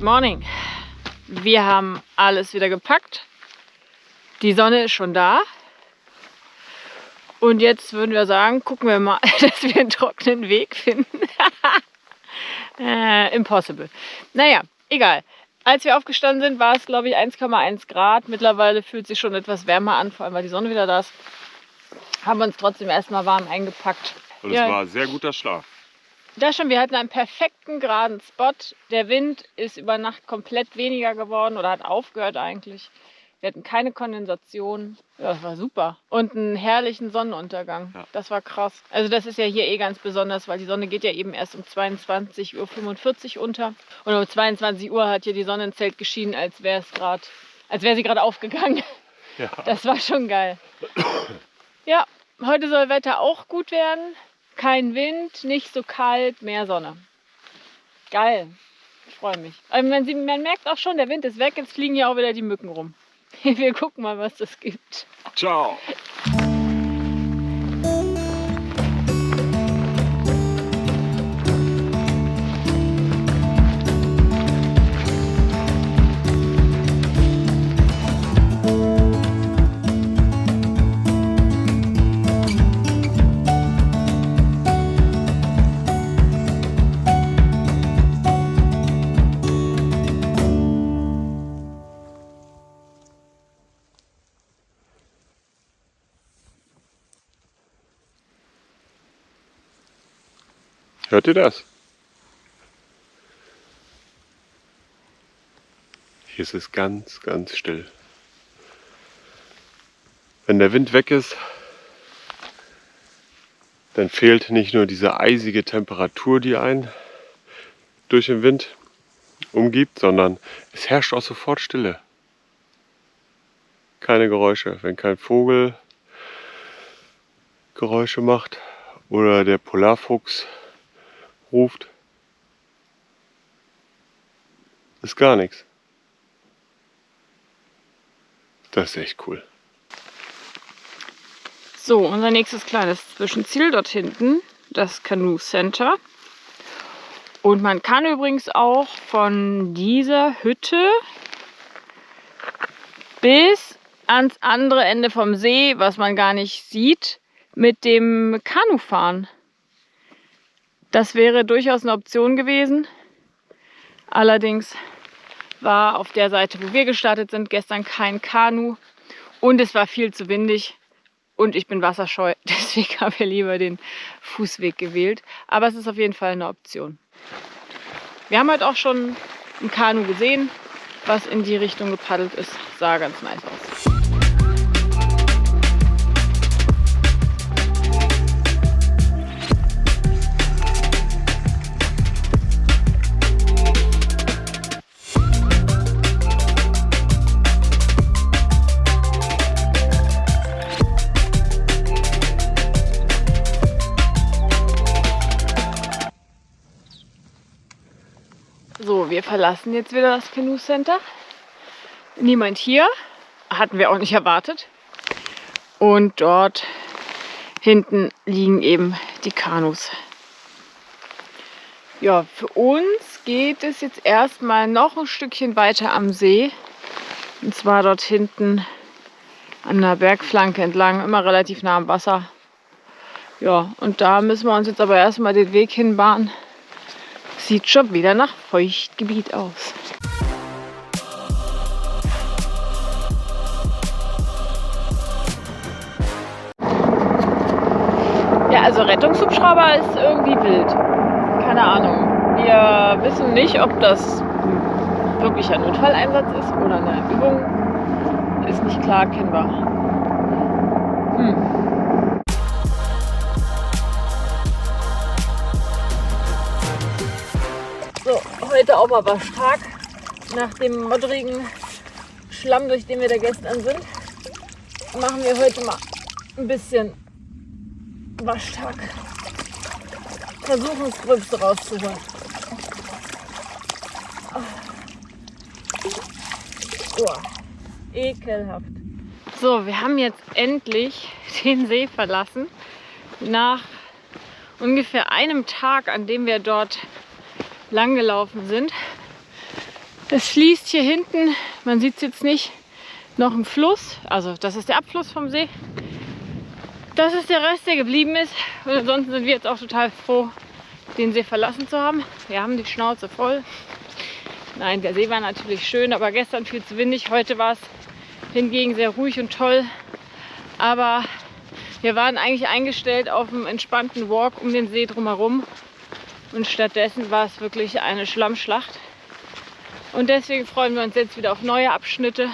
morning. Wir haben alles wieder gepackt. Die Sonne ist schon da. Und jetzt würden wir sagen, gucken wir mal, dass wir einen trockenen Weg finden. Impossible. Naja, egal. Als wir aufgestanden sind, war es, glaube ich, 1,1 Grad. Mittlerweile fühlt es sich schon etwas wärmer an, vor allem weil die Sonne wieder da ist. Haben wir uns trotzdem erstmal warm eingepackt. Und es war ein sehr guter Schlaf. Das schon, wir hatten einen perfekten geraden Spot. Der Wind ist über Nacht komplett weniger geworden oder hat aufgehört eigentlich. Wir hatten keine Kondensation. Ja, das war super. Und einen herrlichen Sonnenuntergang. Ja. Das war krass. Also das ist ja hier eh ganz besonders, weil die Sonne geht ja eben erst um 22:45 Uhr unter. Und um 22 Uhr hat hier die Sonne ins Zelt geschienen, als wäre sie gerade aufgegangen. Ja. Das war schon geil. Ja, heute soll Wetter auch gut werden. Kein Wind, nicht so kalt, mehr Sonne. Geil. Ich freue mich. Aber man merkt auch schon, der Wind ist weg, jetzt fliegen hier auch wieder die Mücken rum. Wir gucken mal, was das gibt. Ciao. Hört ihr das? Hier ist es ganz, ganz still. Wenn der Wind weg ist, dann fehlt nicht nur diese eisige Temperatur, die einen durch den Wind umgibt, sondern es herrscht auch sofort Stille. Keine Geräusche. Wenn kein Vogel Geräusche macht oder der Polarfuchs ruft, ist gar nichts. Das ist echt cool. So, unser nächstes kleines Zwischenziel dort hinten, das Canoe Center. Und man kann übrigens auch von dieser Hütte bis ans andere Ende vom See, was man gar nicht sieht, mit dem Kanu fahren. Das wäre durchaus eine Option gewesen. Allerdings war auf der Seite, wo wir gestartet sind, gestern kein Kanu und es war viel zu windig und ich bin wasserscheu. Deswegen haben wir lieber den Fußweg gewählt. Aber es ist auf jeden Fall eine Option. Wir haben heute auch schon ein Kanu gesehen, was in die Richtung gepaddelt ist. Sah ganz nice aus. So, wir verlassen jetzt wieder das Canoe Center. Niemand hier, hatten wir auch nicht erwartet. Und dort hinten liegen eben die Kanus. Ja, für uns geht es jetzt erstmal noch ein Stückchen weiter am See. Und zwar dort hinten an der Bergflanke entlang, immer relativ nah am Wasser. Ja, und da müssen wir uns jetzt aber erstmal den Weg hinbahnen. Sieht schon wieder nach Feuchtgebiet aus. Ja, also Rettungshubschrauber ist irgendwie wild. Keine Ahnung. Wir wissen nicht, ob das wirklich ein Notfalleinsatz ist oder eine Übung. Ist nicht klar erkennbar. So, heute auch mal Waschtag. Nach dem moddrigen Schlamm, durch den wir da gestern sind, machen wir heute mal ein bisschen Waschtag. Versuchen, das Gröbste rauszuholen. Oh, ekelhaft. So, wir haben jetzt endlich den See verlassen. Nach ungefähr einem Tag, an dem wir dort lang gelaufen sind. Es fließt hier hinten, man sieht es jetzt nicht, noch ein Fluss. Also das ist der Abfluss vom See. Das ist der Rest, der geblieben ist. Und ansonsten sind wir jetzt auch total froh, den See verlassen zu haben. Wir haben die Schnauze voll. Nein, der See war natürlich schön, aber gestern viel zu windig. Heute war es hingegen sehr ruhig und toll. Aber wir waren eigentlich eingestellt auf einen entspannten Walk um den See drumherum. Und stattdessen war es wirklich eine Schlammschlacht. Und deswegen freuen wir uns jetzt wieder auf neue Abschnitte.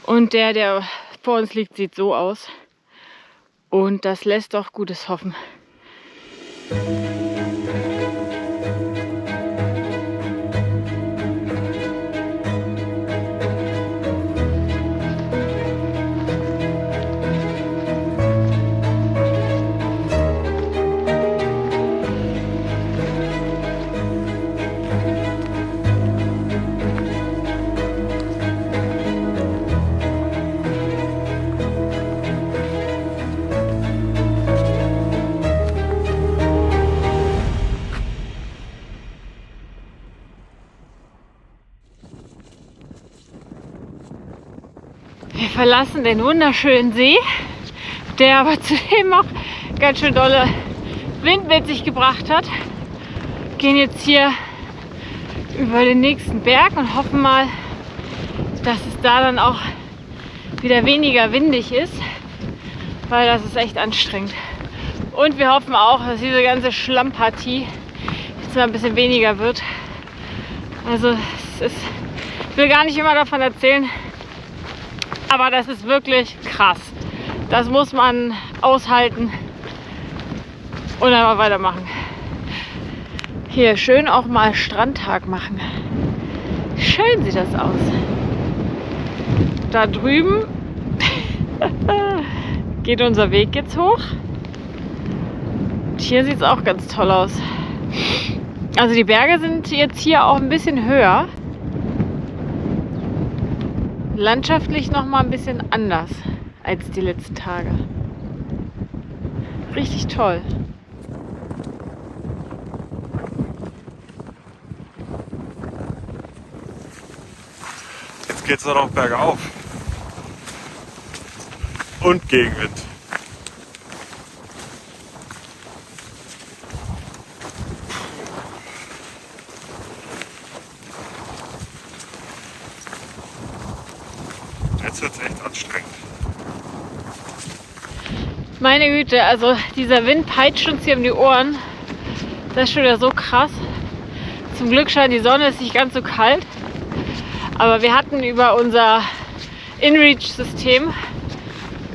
Und der vor uns liegt, sieht so aus. Und das lässt doch Gutes hoffen. Wir verlassen den wunderschönen See, der aber zudem auch ganz schön dolle Wind mit sich gebracht hat. Gehen jetzt hier über den nächsten Berg und hoffen mal, dass es da dann auch wieder weniger windig ist, weil das ist echt anstrengend. Und wir hoffen auch, dass diese ganze Schlammpartie jetzt mal ein bisschen weniger wird. Also ich will gar nicht immer davon erzählen, aber das ist wirklich krass. Das muss man aushalten und dann mal weitermachen. Hier schön auch mal Strandtag machen. Schön sieht das aus. Da drüben geht unser Weg jetzt hoch. Und hier sieht es auch ganz toll aus. Also die Berge sind jetzt hier auch ein bisschen höher. Landschaftlich noch mal ein bisschen anders als die letzten Tage. Richtig toll. Jetzt geht es noch bergauf. Und Gegenwind. Jetzt wird es echt anstrengend. Meine Güte, also dieser Wind peitscht uns hier um die Ohren. Das ist schon wieder so krass. Zum Glück scheint die Sonne, ist nicht ganz so kalt. Aber wir hatten über unser InReach-System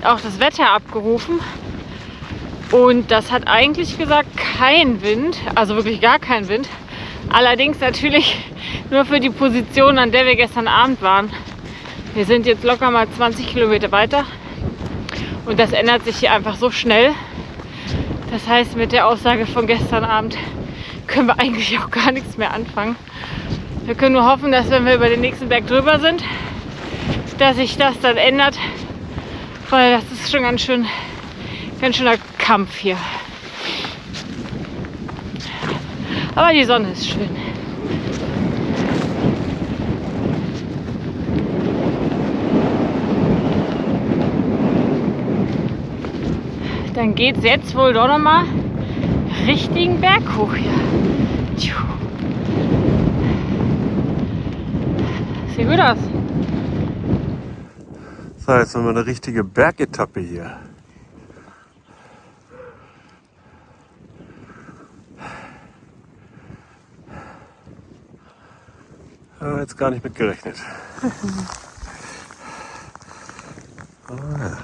auch das Wetter abgerufen. Und das hat eigentlich gesagt, kein Wind, also wirklich gar kein Wind. Allerdings natürlich nur für die Position, an der wir gestern Abend waren. Wir sind jetzt locker mal 20 Kilometer weiter. Und das ändert sich hier einfach so schnell. Das heißt, mit der Aussage von gestern Abend können wir eigentlich auch gar nichts mehr anfangen. Wir können nur hoffen, dass wenn wir über den nächsten Berg drüber sind, dass sich das dann ändert. Weil das ist schon ganz schöner Kampf hier. Aber die Sonne ist schön. Dann geht es jetzt wohl doch nochmal richtigen Berg hoch hier. Sieht gut aus. So, jetzt haben wir eine richtige Bergetappe hier. Haben wir jetzt gar nicht mit gerechnet. Oh, ja.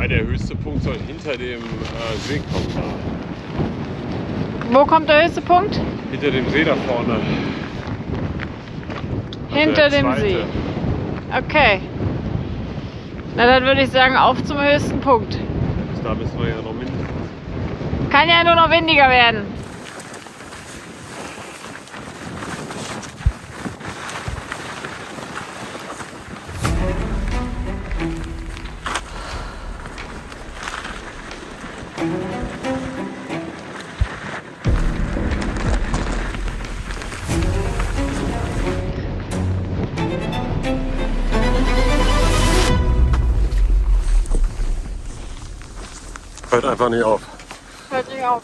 Der höchste Punkt soll hinter dem See kommen. Wo kommt der höchste Punkt? Hinter dem See da vorne. Hinter dem See. Okay. Na dann würde ich sagen, auf zum höchsten Punkt. Bis da müssen wir ja noch mindestens. Kann ja nur noch windiger werden. Hört einfach nicht auf. Hört nicht auf.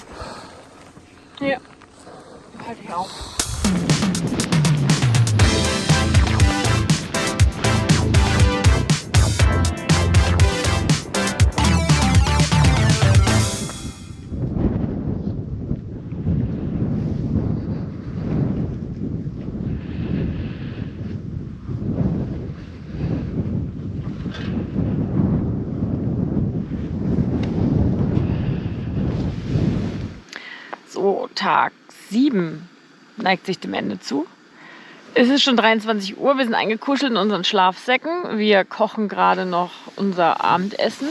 Ja. Hört nicht auf. So, Tag 7 neigt sich dem Ende zu. Es ist schon 23 Uhr, wir sind eingekuschelt in unseren Schlafsäcken. Wir kochen gerade noch unser Abendessen.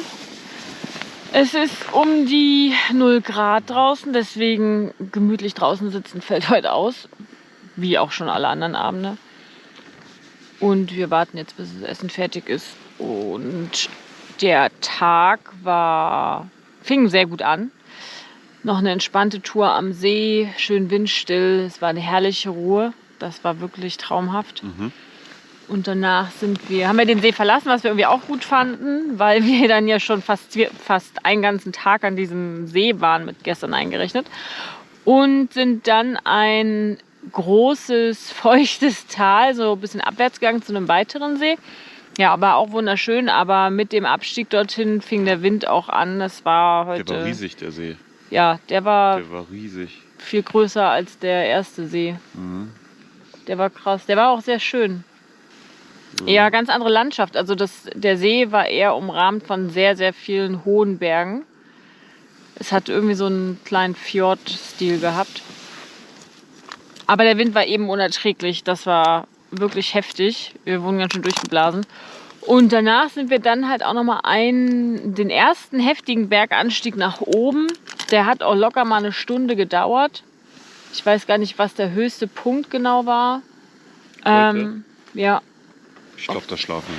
Es ist um die 0 Grad draußen, deswegen gemütlich draußen sitzen fällt heute aus. Wie auch schon alle anderen Abende. Und wir warten jetzt, bis das Essen fertig ist. Und der Tag fing sehr gut an. Noch eine entspannte Tour am See, schön windstill. Es war eine herrliche Ruhe. Das war wirklich traumhaft. Und danach haben wir den See verlassen, was wir irgendwie auch gut fanden, weil wir dann ja schon fast einen ganzen Tag an diesem See waren, mit gestern eingerechnet. Und sind dann ein großes, feuchtes Tal, so ein bisschen abwärts gegangen zu einem weiteren See. Ja, aber auch wunderschön. Aber mit dem Abstieg dorthin fing der Wind auch an. Das war heute... Der war riesig, der See. Ja, der war riesig. Viel größer als der erste See. Der war krass. Der war auch sehr schön. Ja, ganz andere Landschaft. Also der See war eher umrahmt von sehr, sehr vielen hohen Bergen. Es hat irgendwie so einen kleinen Fjord-Stil gehabt. Aber der Wind war eben unerträglich. Das war wirklich heftig. Wir wurden ganz schön durchgeblasen. Und danach sind wir dann halt auch nochmal den ersten heftigen Berganstieg nach oben. Der hat auch locker mal eine Stunde gedauert. Ich weiß gar nicht, was der höchste Punkt genau war. Ja. Ich glaube, da schlafen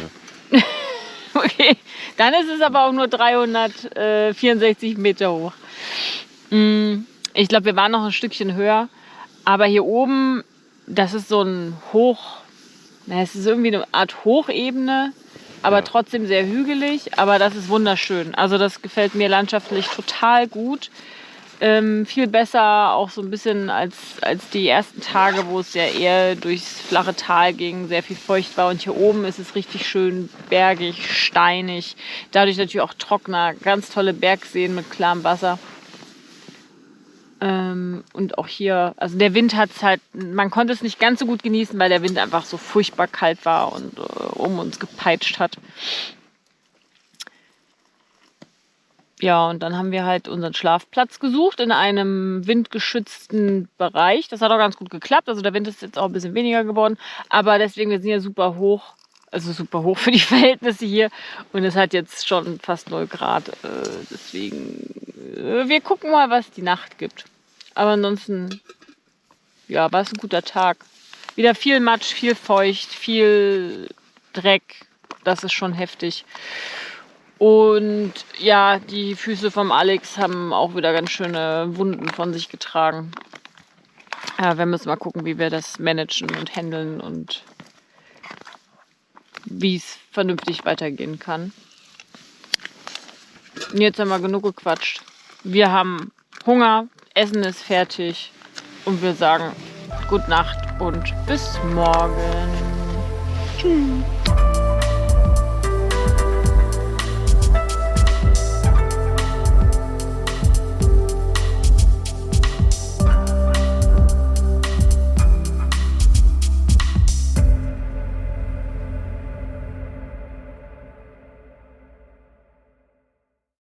wir. Okay, dann ist es aber auch nur 364 Meter hoch. Ich glaube, wir waren noch ein Stückchen höher. Aber hier oben, das ist so ein es ist irgendwie eine Art Hochebene, aber trotzdem sehr hügelig. Aber das ist wunderschön. Also das gefällt mir landschaftlich total gut. Viel besser auch so ein bisschen als die ersten Tage, wo es ja eher durchs flache Tal ging, sehr viel feucht war. Und hier oben ist es richtig schön bergig, steinig, dadurch natürlich auch trockener, ganz tolle Bergseen mit klarem Wasser. Und auch hier, also der Wind man konnte es nicht ganz so gut genießen, weil der Wind einfach so furchtbar kalt war und um uns gepeitscht hat. Ja, und dann haben wir halt unseren Schlafplatz gesucht in einem windgeschützten Bereich. Das hat auch ganz gut geklappt. Also der Wind ist jetzt auch ein bisschen weniger geworden. Aber deswegen, wir sind ja super hoch. Also super hoch für die Verhältnisse hier. Und es hat jetzt schon fast 0 Grad. Deswegen, wir gucken mal, was die Nacht gibt. Aber ansonsten, ja, war es ein guter Tag. Wieder viel Matsch, viel feucht, viel Dreck. Das ist schon heftig. Und ja, die Füße vom Alex haben auch wieder ganz schöne Wunden von sich getragen. Ja, wir müssen mal gucken, wie wir das managen und handeln und wie es vernünftig weitergehen kann. Und jetzt haben wir genug gequatscht. Wir haben Hunger, Essen ist fertig und wir sagen Gute Nacht und bis morgen. Tschüss.